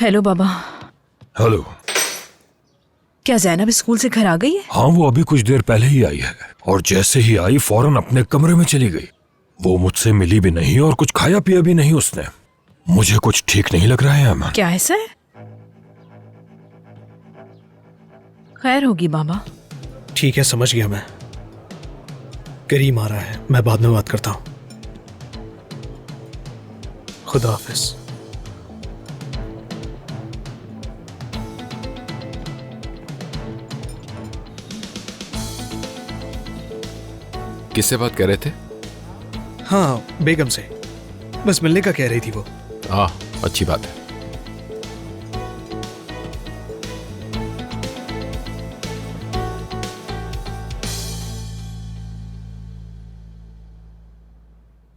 Hello बाबा। Hello. क्या Zainab school से घर आ गई है? हाँ, वो अभी कुछ देर पहले ही आई है और जैसे ही आई फौरन अपने कमरे में चली गई। वो मुझसे मिली भी नहीं और कुछ खाया पिया भी नहीं उसने। मुझे कुछ ठीक नहीं लग रहा है अमन। क्या ऐसा है? खैर होगी बाबा। ठीक है, समझ गया मैं। करीम आ रहा है, मैं बाद में बात करता हूँ। खुदा हाफिज। किससे बात कर रहे थे? हाँ, बेगम से। बस मिलने का कह रही थी वो। अच्छी बात है।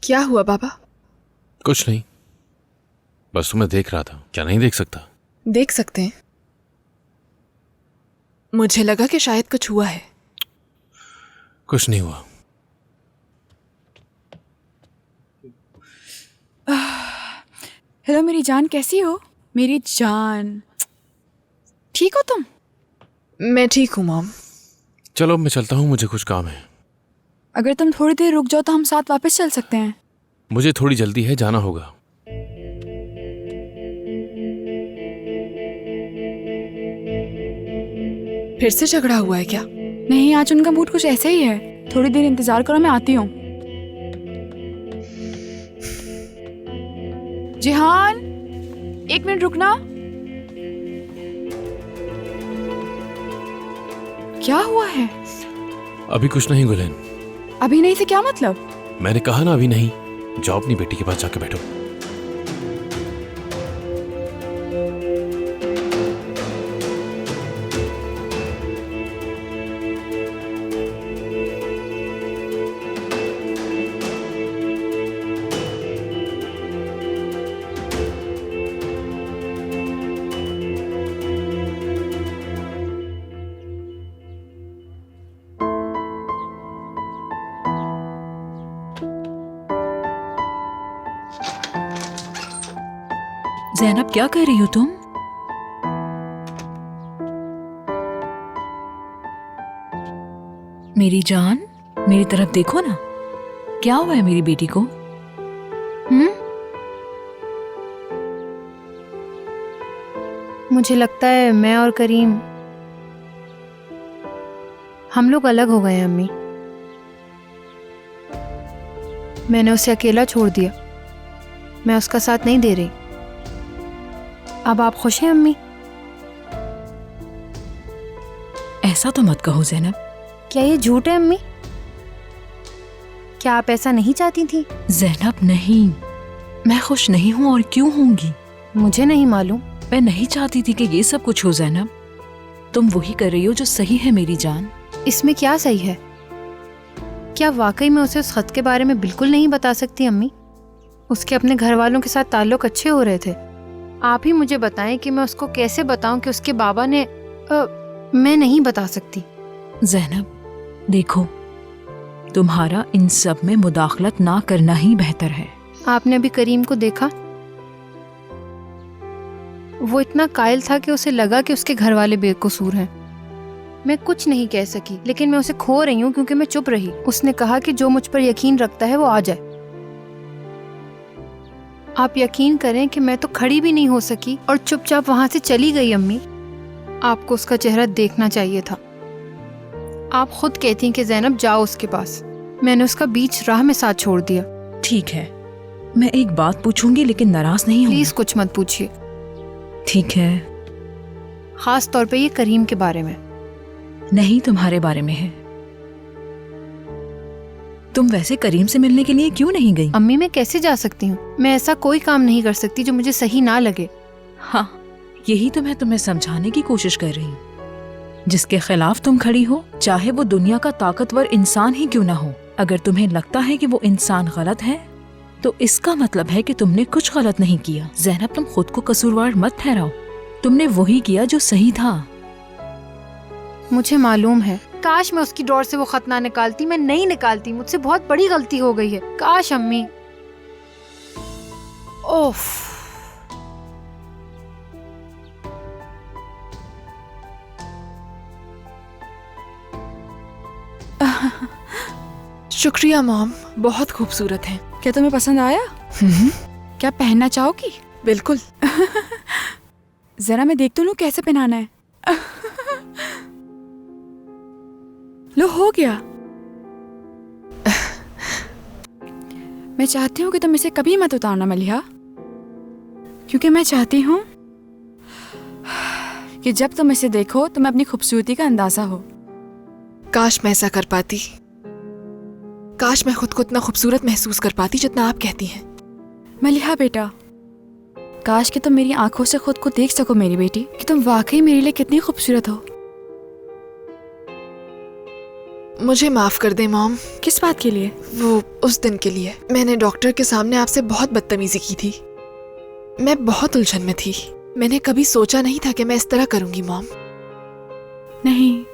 क्या हुआ बाबा? कुछ नहीं, बस तुम्हें देख रहा था। क्या नहीं देख सकता? देख सकते हैं। मुझे लगा कि शायद कुछ हुआ है। कुछ नहीं हुआ। हेलो मेरी जान, कैसी हो? मेरी जान, ठीक हो तुम? मैं ठीक हूँ मॉम। चलो अब मैं चलता हूँ, मुझे कुछ काम है। अगर तुम थोड़ी देर रुक जाओ तो हम साथ वापस चल सकते हैं। मुझे थोड़ी जल्दी है, जाना होगा। फिर से झगड़ा हुआ है क्या? नहीं, आज उनका मूड कुछ ऐसा ही है। थोड़ी देर इंतजार करो, मैं आती हूँ। जिहान, 1 मिनट रुकना। क्या हुआ है? अभी कुछ नहीं गुलेन। अभी नहीं से क्या मतलब? मैंने कहा ना अभी नहीं। जाओ अपनी बेटी के पास जाके बैठो। जैनब क्या कर रही हो तुम? मेरी जान, मेरी तरफ देखो ना। क्या हुआ है मेरी बेटी को? मुझे लगता है मैं और करीम, हम लोग अलग हो गए हैं अम्मी। मैंने उसे अकेला छोड़ दिया। मैं उसका साथ नहीं दे रही। अब आप खुश हैं अम्मी? ऐसा तो मत कहो जैनब। क्या ये झूठ है अम्मी? क्या आप ऐसा नहीं चाहती थी? जैनब नहीं, मैं खुश नहीं हूँ और क्यों होंगी? मुझे नहीं मालूम। मैं नहीं चाहती थी कि ये सब कुछ हो जैनब। तुम वही कर रही हो जो सही है मेरी जान। इसमें क्या सही है? क्या वाकई में उसे उस खत के बारे में बिल्कुल नहीं बता सकती अम्मी? उसके अपने घर वालों के साथ ताल्लुक अच्छे हो रहे थे। आप ही मुझे बताएं कि मैं उसको कैसे बताऊं कि उसके बाबा ने मैं नहीं बता सकती। जैनब देखो, तुम्हारा इन सब में मुदाखलत ना करना ही बेहतर है। आपने अभी करीम को देखा? वो इतना कायल था कि उसे लगा कि उसके घर वाले बेकसूर हैं। मैं कुछ नहीं कह सकी, लेकिन मैं उसे खो रही हूँ क्योंकि मैं चुप रही। उसने कहा कि जो मुझ पर यकीन रखता है वो आ जाए। आप यकीन करें कि मैं तो खड़ी भी नहीं हो सकी और चुपचाप वहां से चली गई अम्मी। आपको उसका चेहरा देखना चाहिए था। आप खुद कहती हैं कि जैनब जाओ उसके पास। मैंने उसका बीच राह में साथ छोड़ दिया। ठीक है, मैं एक बात पूछूंगी लेकिन नाराज नहीं हूँ। प्लीज कुछ मत पूछिए। ठीक है। खास तौर पे ये करीम के बारे में नहीं, तुम्हारे बारे में है। तुम वैसे करीम से मिलने के लिए क्यों नहीं गई? अम्मी मैं कैसे जा सकती हूँ? मैं ऐसा कोई काम नहीं कर सकती जो मुझे सही ना लगे। हाँ, यही तो मैं तुम्हें समझाने की कोशिश कर रही हूँ। जिसके खिलाफ तुम खड़ी हो, चाहे वो दुनिया का ताकतवर इंसान ही क्यों ना हो, अगर तुम्हें लगता है कि वो इंसान गलत है तो इसका मतलब है कि तुमने कुछ गलत नहीं किया। जैनब, तुम खुद को कसूरवार मत ठहराओ। तुमने वही किया जो सही था। मुझे मालूम है। काश मैं उसकी डोर से वो खत ना निकालती। मैं नहीं निकालती। मुझसे बहुत बड़ी गलती हो गई है। काश अम्मी। ओफ। शुक्रिया मॉम, बहुत खूबसूरत हैं। क्या तुम्हें पसंद आया? क्या पहनना चाहोगी? बिल्कुल। जरा मैं देख तो लूं कैसे पहनाना है। लो, हो गया। मैं चाहती हूँ कि तुम इसे कभी मत उतारना मलिहा, क्योंकि मैं चाहती हूँ कि जब तुम इसे देखो तुम्हें अपनी खूबसूरती का अंदाजा हो। काश मैं ऐसा कर पाती। काश मैं खुद को इतना खूबसूरत महसूस कर पाती जितना आप कहती हैं। मलिहा बेटा, काश कि तुम मेरी आंखों से खुद को देख सको मेरी बेटी, कि तुम वाकई मेरे लिए कितनी खूबसूरत हो। मुझे माफ कर दे मॉम, किस बात के लिए? वो उस दिन के लिए। मैंने डॉक्टर के सामने आपसे बहुत बदतमीजी की थी। मैं बहुत उलझन में थी। मैंने कभी सोचा नहीं था कि मैं इस तरह करूंगी मॉम। नहीं,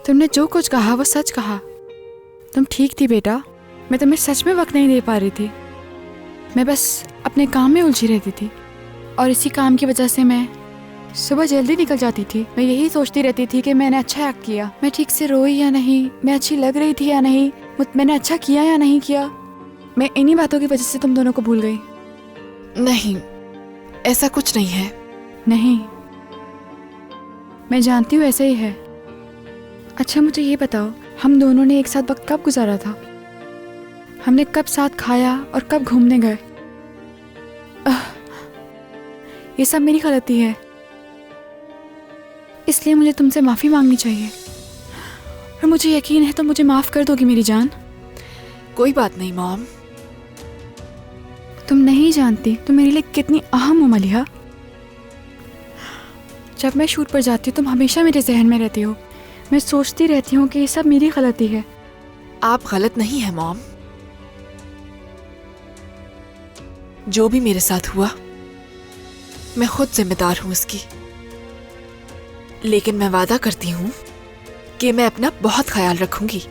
तुमने जो कुछ कहा वो सच कहा। तुम ठीक थी बेटा, मैं तुम्हें सच में वक्त नहीं दे पा रही थी। मैं बस अपने काम में उलझी रहती थी और इसी काम की वजह से मैं सुबह जल्दी निकल जाती थी। मैं यही सोचती रहती थी कि मैंने अच्छा एक्ट किया, मैं ठीक से रोई या नहीं, मैं अच्छी लग रही थी या नहीं, मैंने अच्छा किया या नहीं किया। मैं इन्हीं बातों की वजह से तुम दोनों को भूल गई। नहीं, ऐसा कुछ नहीं है। नहीं, मैं जानती हूँ ऐसा ही है। अच्छा मुझे ये बताओ, हम दोनों ने एक साथ वक्त कब गुजारा था? हमने कब साथ खाया और कब घूमने गए? ये सब मेरी गलती है, इसलिए मुझे तुमसे माफी मांगनी चाहिए। और मुझे यकीन है तुम मुझे माफ कर दोगी मेरी जान। कोई बात नहीं मॉम। तुम नहीं जानती तुम मेरे लिए कितनी अहम हो मलिहा। जब मैं शूट पर जाती हूँ तुम हमेशा मेरे जहन में रहती हो। मैं सोचती रहती हूँ कि ये सब मेरी गलती है। आप गलत नहीं है मॉम। जो भी मेरे साथ हुआ मैं खुद जिम्मेदार हूं उसकी। लेकिन मैं वादा करती हूं कि मैं अपना बहुत ख्याल रखूंगी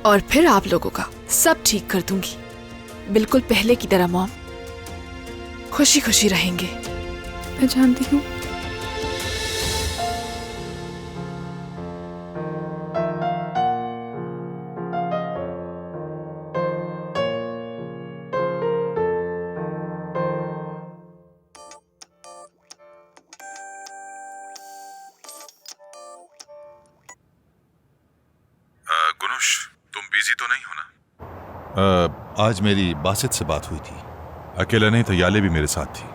और फिर आप लोगों का सब ठीक कर दूंगी, बिल्कुल पहले की तरह मॉम। खुशी खुशी रहेंगे। मैं जानती हूँ। गुनुश, तुम बिजी तो नहीं हो ना? आज मेरी बासित से बात हुई थी। अकेला नहीं तो याले भी मेरे साथ थी।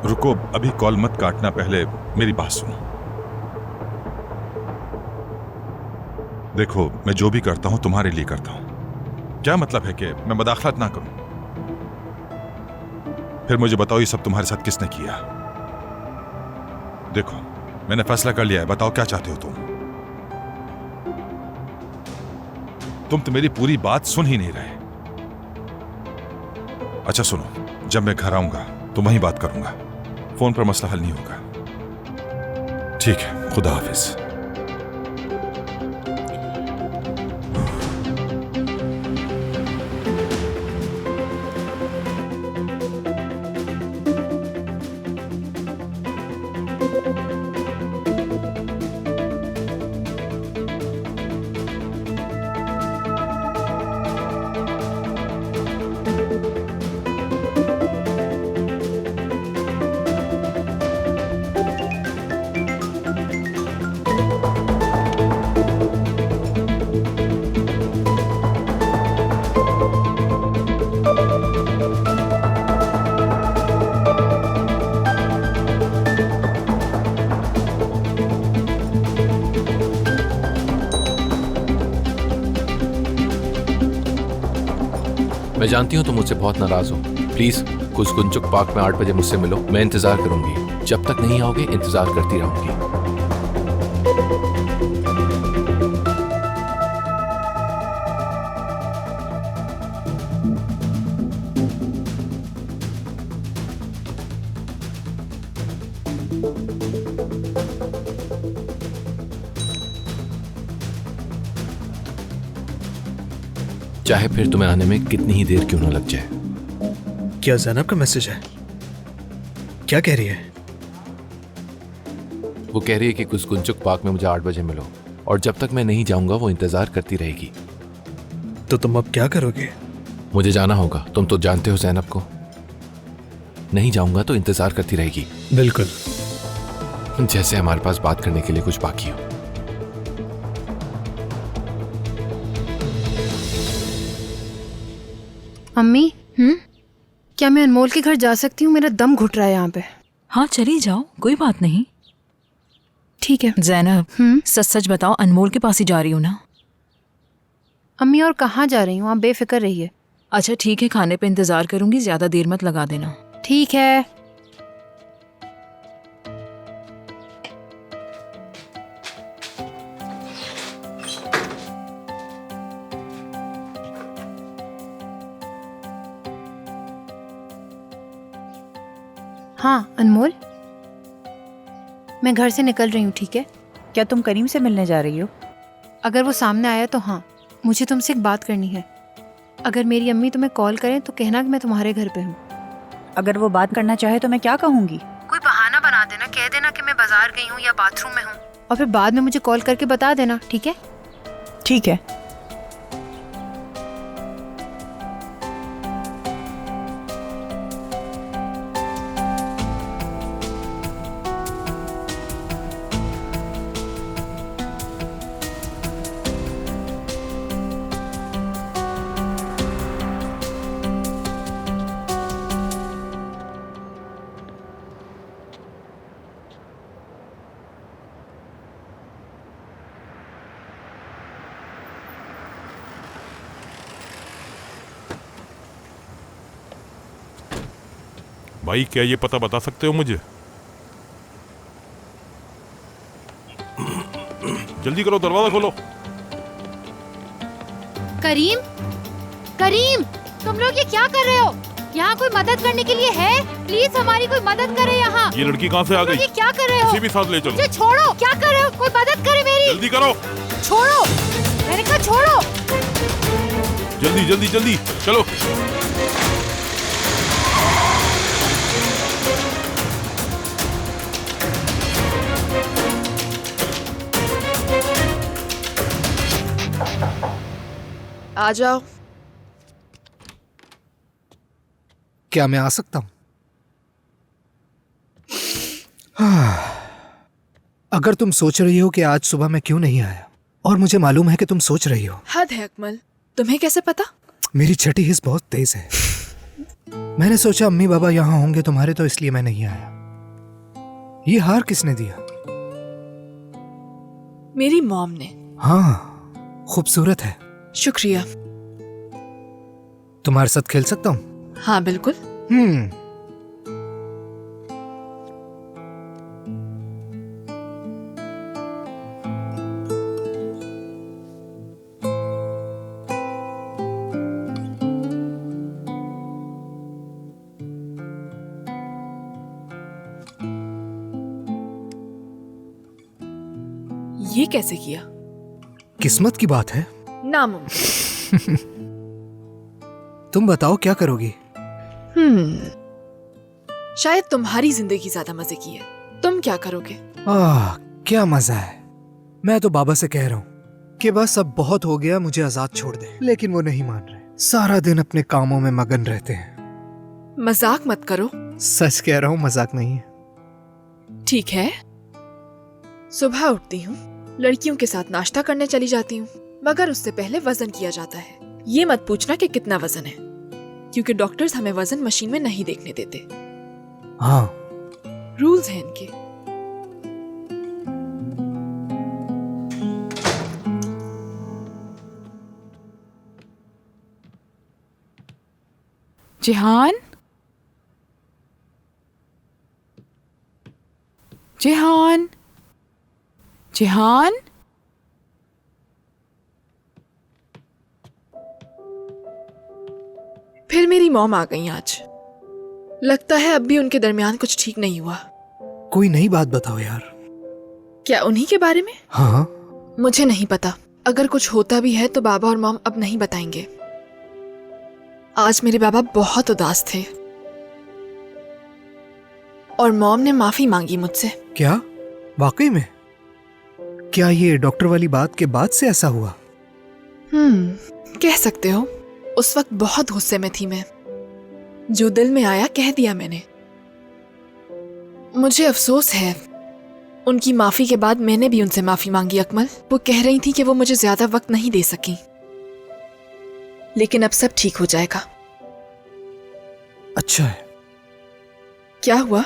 रुको, अभी कॉल मत काटना, पहले मेरी बात सुनो। देखो, मैं जो भी करता हूं तुम्हारे लिए करता हूं। क्या मतलब है कि मैं मदाखलत ना करूं? फिर मुझे बताओ ये सब तुम्हारे साथ किसने किया? देखो, मैंने फैसला कर लिया है, बताओ क्या चाहते हो तुम? तुम तो मेरी पूरी बात सुन ही नहीं रहे। अच्छा सुनो, जब मैं घर आऊंगा तो वहीं बात करूंगा। फोन पर मसला हल नहीं होगा। ठीक है, खुदा हाफिज। मैं जानती हूँ तुम मुझसे बहुत नाराज हो। प्लीज कुछ गुंचुक पार्क में 8 बजे मुझसे मिलो। मैं इंतजार करूंगी। जब तक नहीं आओगे इंतजार करती रहूंगी। चाहे फिर तुम्हें आने में कितनी ही देर क्यों ना लग जाए। क्या जैनब का मैसेज है? क्या कह रही है? वो कह रही है कि कुसकुंचुक पार्क में मुझे 8 बजे मिलो, और जब तक मैं नहीं जाऊंगा वो इंतजार करती रहेगी। तो तुम अब क्या करोगे? मुझे जाना होगा, तुम तो जानते हो ज़ैनब को। नहीं जाऊंगा तो इंतजार करती रहेगी, बिल्कुल। जैसे हमारे पास बात करने के लिए कुछ बाकी हो। अम्मी, क्या मैं अनमोल के घर जा सकती हूँ? मेरा दम घुट रहा है यहाँ पे। हाँ चली जाओ, कोई बात नहीं। ठीक है। जैनब, सच सच बताओ, अनमोल के पास ही जा रही हूँ ना? अम्मी, और कहाँ जा रही हूँ? आप बेफिक्र रहिए। अच्छा ठीक है, खाने पे इंतजार करूंगी, ज्यादा देर मत लगा देना। ठीक है। हाँ अनमोल, मैं घर से निकल रही हूँ, ठीक है? क्या तुम करीम से मिलने जा रही हो? अगर वो सामने आया तो हाँ, मुझे तुमसे एक बात करनी है। अगर मेरी अम्मी तुम्हें कॉल करें तो कहना कि मैं तुम्हारे घर पे हूँ। अगर वो बात करना चाहे तो मैं क्या कहूँगी? कोई बहाना बना देना, कह देना कि मैं बाजार गई हूँ या बाथरूम में हूँ, और फिर बाद में मुझे कॉल करके बता देना, ठीक है? ठीक है। भाई क्या ये पता बता सकते हो मुझे? जल्दी करो, दरवाजा खोलो। करीम, करीम, तुम लोग ये क्या कर रहे हो? यहाँ कोई मदद करने के लिए है? प्लीज हमारी कोई मदद करे यहाँ। ये लड़की कहाँ से आ गई? ये क्या कर रहे हो? इसे भी साथ ले चलो। मुझे छोड़ो, क्या कर रहे हो? कोई मदद करे मेरी। जल्दी करो। छोड़ो, मैंने कहा छोड़ो। जल्दी जल्दी जल्दी चलो। आ जाओ। क्या मैं आ सकता हूं? अगर तुम सोच रही हो कि आज सुबह मैं क्यों नहीं आया, और मुझे मालूम है कि तुम सोच रही हो। हद है अकमल, तुम्हें कैसे पता? मेरी छठी हिस्स बहुत तेज है। मैंने सोचा अम्मी बाबा यहाँ होंगे तुम्हारे, तो इसलिए मैं नहीं आया। ये हार किसने दिया? मेरी मॉम ने। हाँ, खूबसूरत है। शुक्रिया। तुम्हारे साथ खेल सकता हूँ? हाँ बिल्कुल। ये कैसे किया? किस्मत की बात है। नामुमकिन। तुम बताओ क्या करोगी? शायद तुम्हारी जिंदगी ज्यादा मजे की है। तुम क्या करोगे? क्या मजा है। मैं तो बाबा से कह रहा हूँ कि बस अब बहुत हो गया, मुझे आजाद छोड़ दे, लेकिन वो नहीं मान रहे। सारा दिन अपने कामों में मगन रहते हैं। मजाक मत करो। सच कह रहा हूँ, मजाक नहीं है। ठीक है, सुबह उठती हूँ, लड़कियों के साथ नाश्ता करने चली जाती हूँ, मगर उससे पहले वजन किया जाता है। ये मत पूछना कि कितना वजन है, क्योंकि डॉक्टर्स हमें वजन मशीन में नहीं देखने देते। हाँ, रूल्स हैं इनके। जिहान, जिहान, जिहान, फिर मेरी मॉम आ गई आज। लगता है अब भी उनके दरमियान कुछ ठीक नहीं हुआ। कोई नई बात बताओ यार। क्या उन्हीं के बारे में? हाँ। मुझे नहीं पता। अगर कुछ होता भी है तो बाबा और मॉम अब नहीं बताएंगे। आज मेरे बाबा बहुत उदास थे और मॉम ने माफी मांगी मुझसे। क्या? वाकई में? क्या ये डॉक्टर वाली बात के बाद से ऐसा हुआ? कह सकते हो। उस वक्त बहुत गुस्से में थी मैं। जो दिल में आया कह दिया मैंने। मुझे अफसोस है, उनकी माफी के बाद मैंने भी उनसे माफी मांगी अकमल। वो कह रही थी कि वो मुझे ज्यादा वक्त नहीं दे सकी, लेकिन अब सब ठीक हो जाएगा। अच्छा है। क्या हुआ?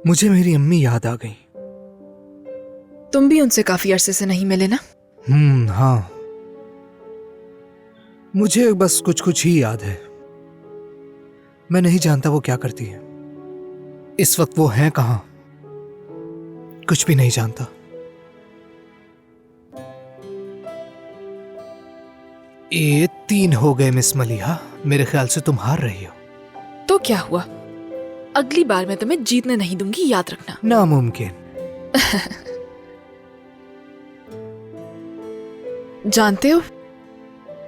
मुझे मेरी अम्मी याद आ गई। तुम भी उनसे काफी अरसे से नहीं मिले ना? हाँ, मुझे बस कुछ कुछ ही याद है। मैं नहीं जानता वो क्या करती है। इस वक्त वो हैं कहां, कुछ भी नहीं जानता। ये 3 हो गए मिस मलिहा। मेरे ख्याल से तुम हार रही हो। तो क्या हुआ? अगली बार मैं तुम्हें जीतने नहीं दूंगी, याद रखना। नामुमकिन। जानते हो,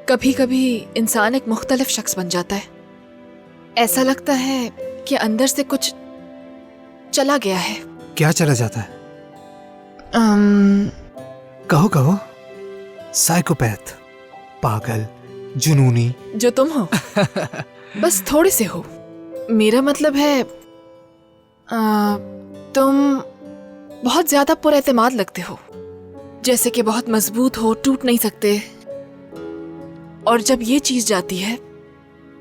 कभी कभी इंसान एक मुख्तलिफ शख्स बन जाता है। ऐसा लगता है कि अंदर से कुछ चला गया है। क्या चला जाता है? कहो कहो। साइकोपैथ, पागल, जुनूनी। जो तुम हो। बस थोड़े से हो। मेरा मतलब है तुम बहुत ज्यादा पुरएतमाद लगते हो, जैसे कि बहुत मजबूत हो, टूट नहीं सकते। और जब ये चीज जाती है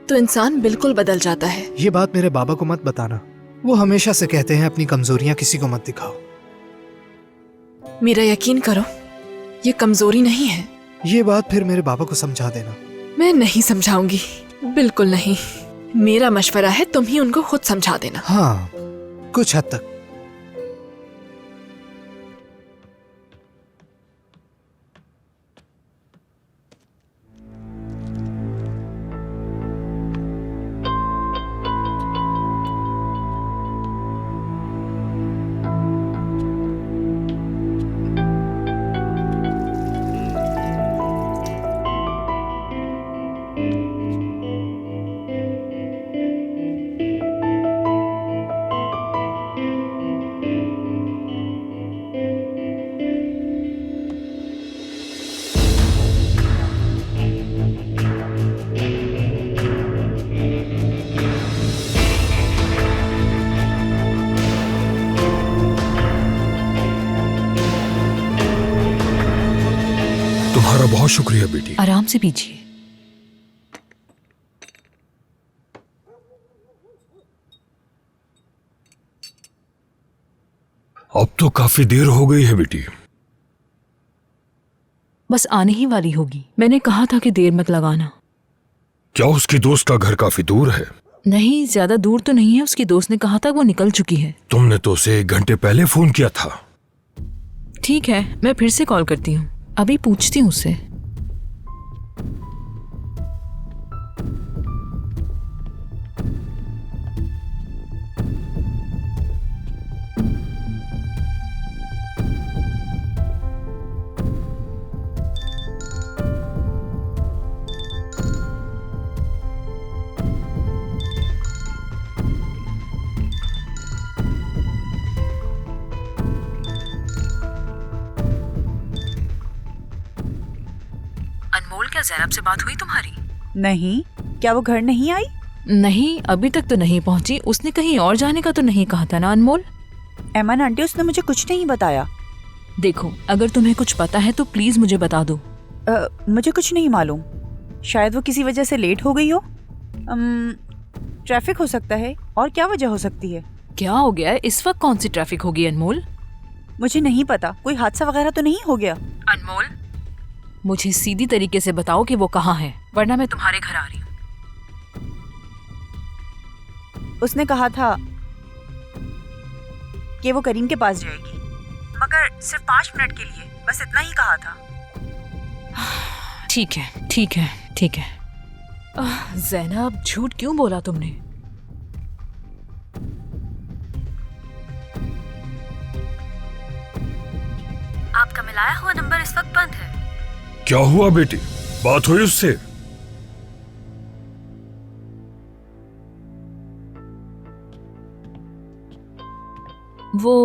तो इंसान बिल्कुल बदल जाता है। ये बात मेरे बाबा को मत बताना। वो हमेशा से कहते हैं अपनी कमजोरियां किसी को मत दिखाओ। मेरा यकीन करो, ये कमजोरी नहीं है। ये बात फिर मेरे बाबा को समझा देना। मैं नहीं समझाऊंगी, बिल्कुल नहीं। मेरा मशवरा है तुम ही उनको खुद समझा देना। हाँ, कुछ हद तक। तुम्हारा बहुत शुक्रिया बेटी। आराम से पीजिए। अब तो काफी देर हो गई है बेटी। बस आने ही वाली होगी। मैंने कहा था कि देर मत लगाना। क्या उसकी दोस्त का घर काफी दूर है? नहीं, ज्यादा दूर तो नहीं है। उसकी दोस्त ने कहा था वो निकल चुकी है। तुमने तो उसे 1 घंटे पहले फोन किया था। ठीक है, मैं फिर से कॉल करती हूँ। अभी पूछती हूँ उससे। अनमोल, क्या जैनब से बात हुई तुम्हारी? नहीं, क्या वो घर नहीं आई? नहीं, अभी तक तो नहीं पहुंची। उसने कहीं और जाने का तो नहीं कहा था ना अनमोल? एमन आंटी, उसने मुझे कुछ नहीं बताया। देखो, अगर तुम्हें कुछ पता है तो प्लीज मुझे बता दो। मुझे कुछ नहीं मालूम। शायद वो किसी वजह से लेट हो गई हो। ट्रैफिक हो सकता है, और क्या वजह हो सकती है? क्या हो गया है? इस वक्त कौन सी ट्रैफिक होगी अनमोल? मुझे नहीं पता, कोई हादसा वगैरह तो नहीं हो गया। अनमोल, मुझे सीधी तरीके से बताओ कि वो कहाँ है, वरना मैं तुम्हारे घर आ रही हूँ। उसने कहा था कि वो करीम के पास जाएगी, मगर सिर्फ 5 मिनट के लिए, बस इतना ही कहा था। ठीक है, ठीक है, ठीक है। ज़ैनब, झूठ क्यों बोला तुमने? आपका मिलाया हुआ नंबर इस वक्त बंद है। क्या हुआ बेटी? बात हुई उससे? वो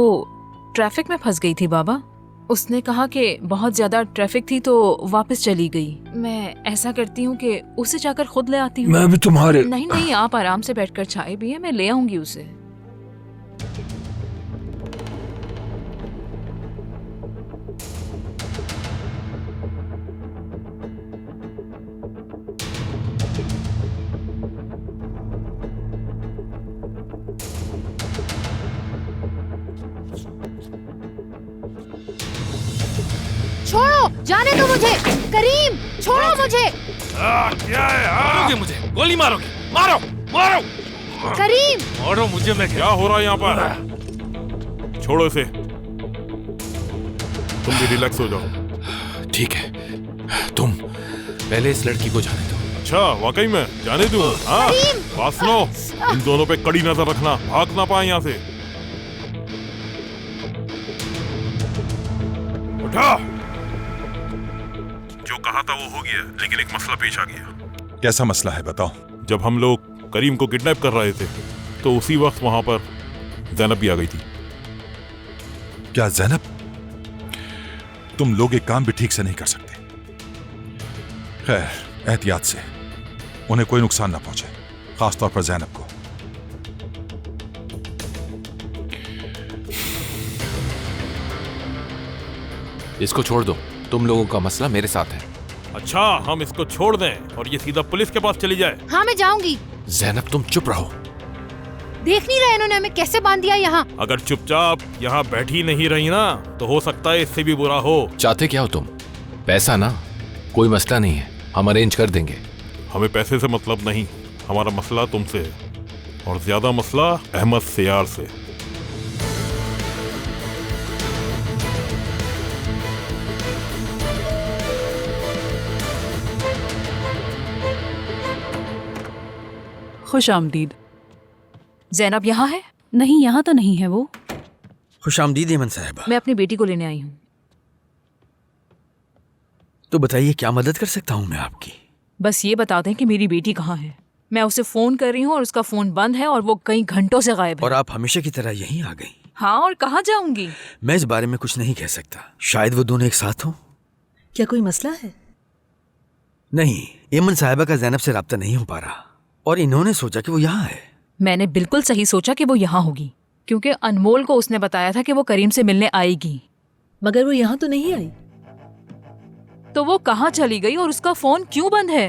ट्रैफिक में फंस गई थी बाबा। उसने कहा कि बहुत ज्यादा ट्रैफिक थी तो वापस चली गई। मैं ऐसा करती हूँ कि उसे जाकर खुद ले आती हूँ। मैं भी तुम्हारे नहीं नहीं, आप आराम से बैठकर चाय पिए, मैं ले आऊंगी उसे। छोड़ो, जाने दो मुझे। करीम, छोड़ो मुझे। क्या है? मारोगे मुझे? गोली मारोगे? मारो मारो करीम, मारो मुझे। मैं क्या हो रहा है यहाँ पर? छोड़ो इसे, तुम भी रिलैक्स हो जाओ। ठीक है, तुम पहले इस लड़की को जाने दो। अच्छा, वाकई में जाने दूं? हाँ, बात सुनो, इन दोनों पे कड़ी नजर रखना, भाग ना पाए यहाँ से। उठा। जो कहा था वो हो गया, लेकिन एक मसला पेश आ गया। कैसा मसला है बताओ। जब हम लोग करीम को किडनैप कर रहे थे तो उसी वक्त वहां पर ज़ैनब भी आ गई थी। क्या ज़ैनब? तुम लोग एक काम भी ठीक से नहीं कर सकते। खैर, एहतियात से, उन्हें कोई नुकसान ना पहुंचे, खासतौर पर ज़ैनब को। इसको छोड़ दो, तुम लोगों का मसला मेरे साथ है। अच्छा, हम इसको छोड़ दें और ये सीधा पुलिस के पास चली जाए? हाँ मैं जाऊंगी। ज़ैनब तुम चुप रहो। देख नहीं रहे इन्होंने हमें कैसे बांध दिया यहाँ। अगर चुपचाप यहाँ बैठी नहीं रही ना तो हो सकता है इससे भी बुरा हो। चाहते क्या हो तुम? पैसा ना? कोई मसला नहीं है, हम अरेंज कर देंगे। हमें पैसे से मतलब नहीं, हमारा मसला तुमसे है, और ज्यादा मसला अहमद सियार से। खुश आमदीद। जैनब यहाँ है? नहीं, यहाँ तो नहीं है वो। खुशामदीद एमन साहिबा। मैं अपनी बेटी को लेने आई हूँ। तो बताइए क्या मदद कर सकता हूँ मैं आपकी? बस ये बता दें कि मेरी बेटी कहाँ है। मैं उसे फोन कर रही हूँ और उसका फोन बंद है और वो कई घंटों से गायब है। और आप हमेशा की तरह यहीं आ गई? हाँ, और कहाँ जाऊंगी? मैं इस बारे में कुछ नहीं कह सकता। शायद वो दोनों एक साथ हो। क्या कोई मसला है? नहीं, एमन साहिबा का ज़ैनब से राब्ता नहीं हो पा रहा और इन्होंने सोचा कि वो यहाँ है। मैंने बिल्कुल सही सोचा कि वो यहाँ होगी, क्योंकि अनमोल को उसने बताया था कि वो करीम से मिलने आएगी। मगर वो यहाँ तो नहीं आई। तो वो कहाँ चली गई और उसका फोन क्यों बंद है?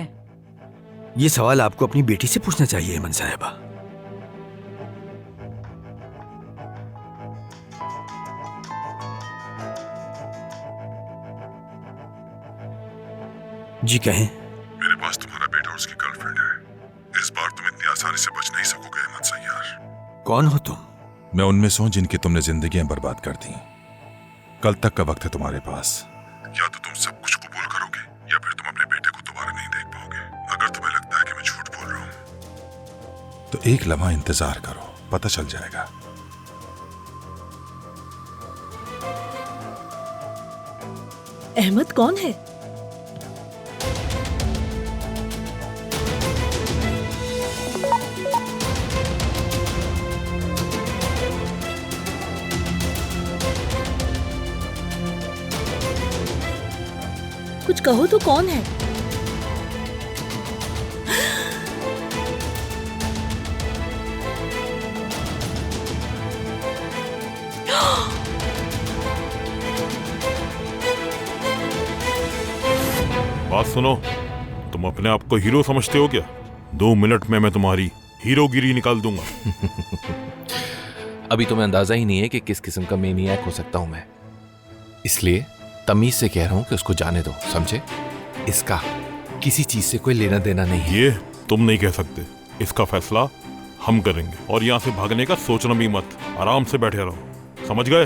ये सवाल आपको अपनी बेटी से पूछना चाहिए एमन साहिबा। जी कहें। मेरे पास तुम्हारा बेटा और उसकी गर्लफ्रेंड है। इस बार तुम इतनी आसानी से बच नहीं सकोगे अहमद सैयार। कौन हो तुम? मैं उनमें से हूं जिनकी तुमने जिंदगियां बर्बाद कर दी। कल तक का वक्त है तुम्हारे पास। या तो तुम सब कुछ कबूल करोगे या फिर तुम अपने बेटे को दोबारा नहीं देख पाओगे। अगर तुम्हें लगता है कि मैं झूठ बोल रहा हूं तो एक लम्हा इंतजार करो, पता चल जाएगा। अहमद कौन है? कुछ कहो तो कौन है? बात सुनो, तुम अपने आप को हीरो समझते हो क्या? 2 मिनट में मैं तुम्हारी हीरोगिरी निकाल दूंगा। अभी तुम्हें अंदाजा ही नहीं है कि किस किस्म का मेनियाक हो सकता हूं मैं, इसलिए तमीज से कह रहा हूं कि उसको जाने दो, समझे? इसका किसी चीज से कोई लेना देना नहीं है। ये तुम नहीं कह सकते, इसका फैसला हम करेंगे। और यहाँ से भागने का सोचना भी मत, आराम से बैठे रहो, समझ गए?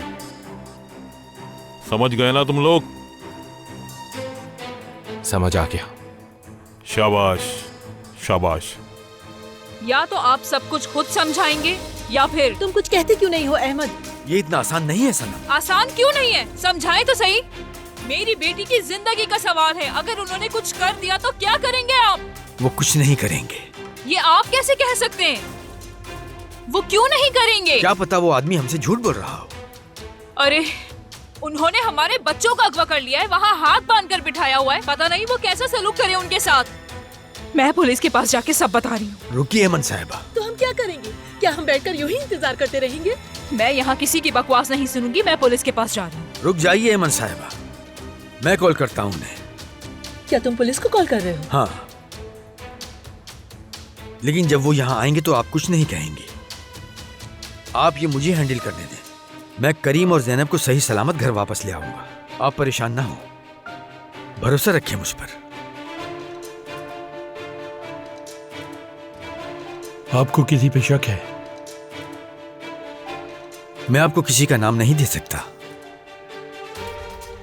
समझ गए ना तुम लोग? समझ आ गया। शाबाश शाबाश। या तो आप सब कुछ खुद समझाएंगे या फिर तुम कुछ कहते क्यों नहीं हो अहमद? ये इतना आसान नहीं है सनम। आसान क्यों नहीं है? समझाएं तो सही। मेरी बेटी की जिंदगी का सवाल है, अगर उन्होंने कुछ कर दिया तो क्या करेंगे आप? वो कुछ नहीं करेंगे। ये आप कैसे कह सकते हैं? वो क्यों नहीं करेंगे? क्या पता वो आदमी हमसे झूठ बोल रहा हो। अरे उन्होंने हमारे बच्चों का अगवा कर लिया है, वहाँ हाथ बांध कर बिठाया हुआ है। पता नहीं वो कैसा सलूक करे उनके साथ। मैं पुलिस के पास जाके सब बता रही हूँ। रुकिए अमन साहिबा। तो हम क्या करेंगे? क्या हम बैठकर यूं ही इंतजार करते रहेंगे? मैं यहाँ किसी की बकवास नहीं सुनूंगी। मैं पुलिस के पास जा रही हूँ। रुक जाइए अमन साहिबा, मैं कॉल करता हूँ उन्हें। क्या तुम पुलिस को कॉल कर रहे हो? हाँ, लेकिन जब वो यहाँ आएंगे तो आप कुछ नहीं कहेंगे। आप ये मुझे हैंडल करने दें। मैं करीम और जैनब को सही सलामत घर वापस ले आऊंगा। आप परेशान ना हो, भरोसा रखिए मुझ पर। आपको किसी पे शक है? मैं आपको किसी का नाम नहीं दे सकता।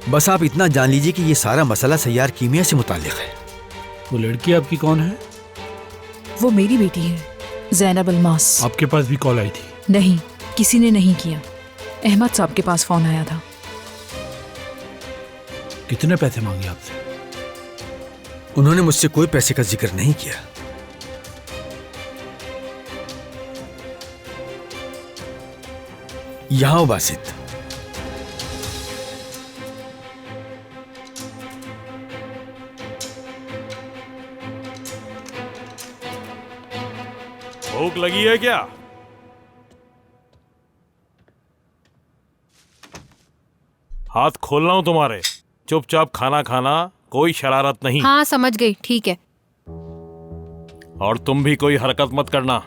बस आप इतना जान लीजिए कि ये सारा मसला सैयार कीमिया से मुताल्लिक है। वो लड़की आपकी कौन है? वो मेरी बेटी है, जैनब अलमास। आपके पास भी कॉल आई थी? नहीं, किसी ने नहीं किया। अहमद साहब के पास फोन आया था। कितने पैसे मांगे आपसे? उन्होंने मुझसे कोई पैसे का जिक्र नहीं किया। यहां हो बासित। भूख लगी है क्या? हाथ खोल रहा हूं तुम्हारे। चुपचाप खाना खाना, कोई शरारत नहीं। हाँ समझ गई, ठीक है। और तुम भी कोई हरकत मत करना।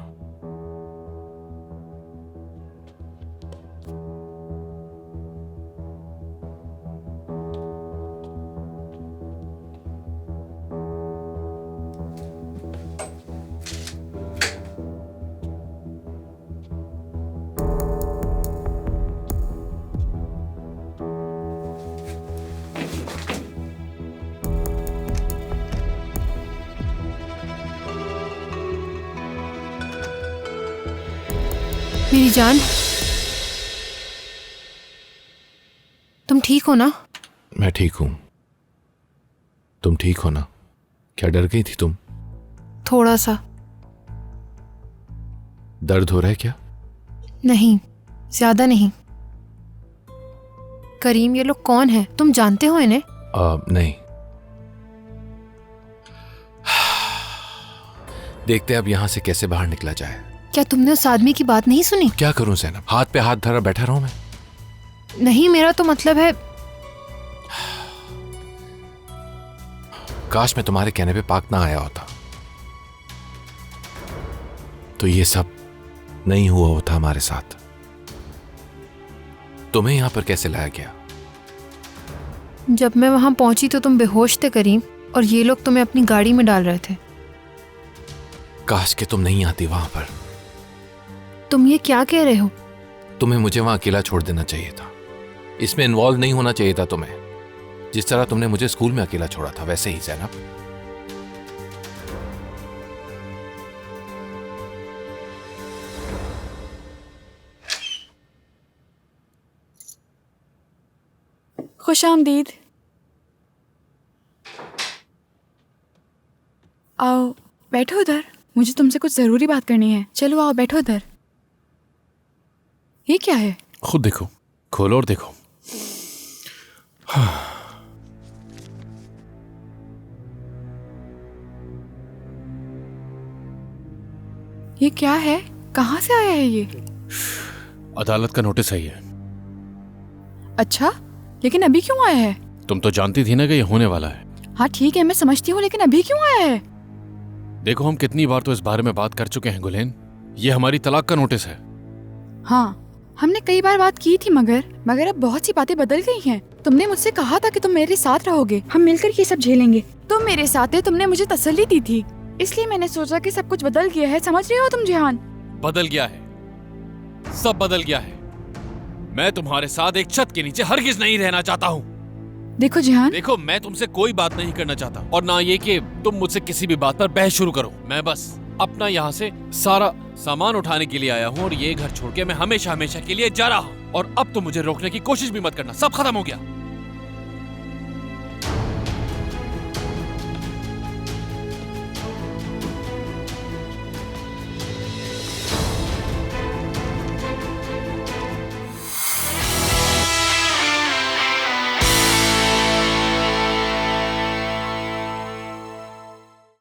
मेरी जान, तुम ठीक हो ना? मैं ठीक हूं। तुम ठीक हो ना? क्या डर गई थी तुम? थोड़ा सा। दर्द हो रहा है क्या? नहीं, ज्यादा नहीं। करीम, ये लोग कौन है? तुम जानते हो इन्हें? नहीं। देखते अब यहां से कैसे बाहर निकला जाए। क्या तुमने उस आदमी की बात नहीं सुनी? क्या करूं ज़ैनब, हाथ पे हाथ धरा बैठा रहूं मैं? नहीं, मेरा तो मतलब है। काश मैं तुम्हारे कहने पे पाक ना आया होता, तो ये सब नहीं हुआ होता हमारे साथ। तुम्हें यहां पर कैसे लाया गया? जब मैं वहां पहुंची तो तुम बेहोश थे करीम, और ये लोग तुम्हें अपनी गाड़ी में डाल रहे थे। काश कि तुम नहीं आती वहां पर। तुम ये क्या कह रहे हो? तुम्हें मुझे वहां अकेला छोड़ देना चाहिए था। इसमें इन्वॉल्व नहीं होना चाहिए था तुम्हें। जिस तरह तुमने मुझे स्कूल में अकेला छोड़ा था, वैसे ही ज़ैनब। खुशामदीद। आओ बैठो उधर, मुझे तुमसे कुछ जरूरी बात करनी है। चलो आओ बैठो उधर। ये क्या है? खुद देखो, खोलो और देखो। ये क्या है? कहाँ से आया है ये? अदालत का नोटिस है ये। अच्छा, लेकिन अभी क्यों आया है? तुम तो जानती थी ना कि ये होने वाला है। हाँ ठीक है, मैं समझती हूँ, लेकिन अभी क्यों आया है? देखो, हम कितनी बार तो इस बारे में बात कर चुके हैं गुलेन। ये हमारी तलाक का नोटिस है। हाँ, हमने कई बार बात की थी, मगर अब बहुत सी बातें बदल गई हैं। तुमने मुझसे कहा था कि तुम मेरे साथ रहोगे, हम मिलकर ये सब झेलेंगे। तुम मेरे साथ थे, तुमने मुझे तसल्ली दी थी, इसलिए मैंने सोचा कि सब कुछ बदल गया है। समझ रहे हो तुम जिहान? बदल गया है, सब बदल गया है। मैं तुम्हारे साथ एक छत के नीचे हरगिज नहीं रहना चाहता हूँ। देखो जिहान, देखो, मैं तुमसे कोई बात नहीं करना चाहता, और ना ये कि तुम मुझसे किसी भी बात पर बहस शुरू करो। मैं बस अपना यहाँ से सारा सामान उठाने के लिए आया हूँ, और ये घर छोड़ के मैं हमेशा हमेशा के लिए जा रहा हूँ। और अब तुम मुझे रोकने की कोशिश भी मत करना। सब खत्म हो गया।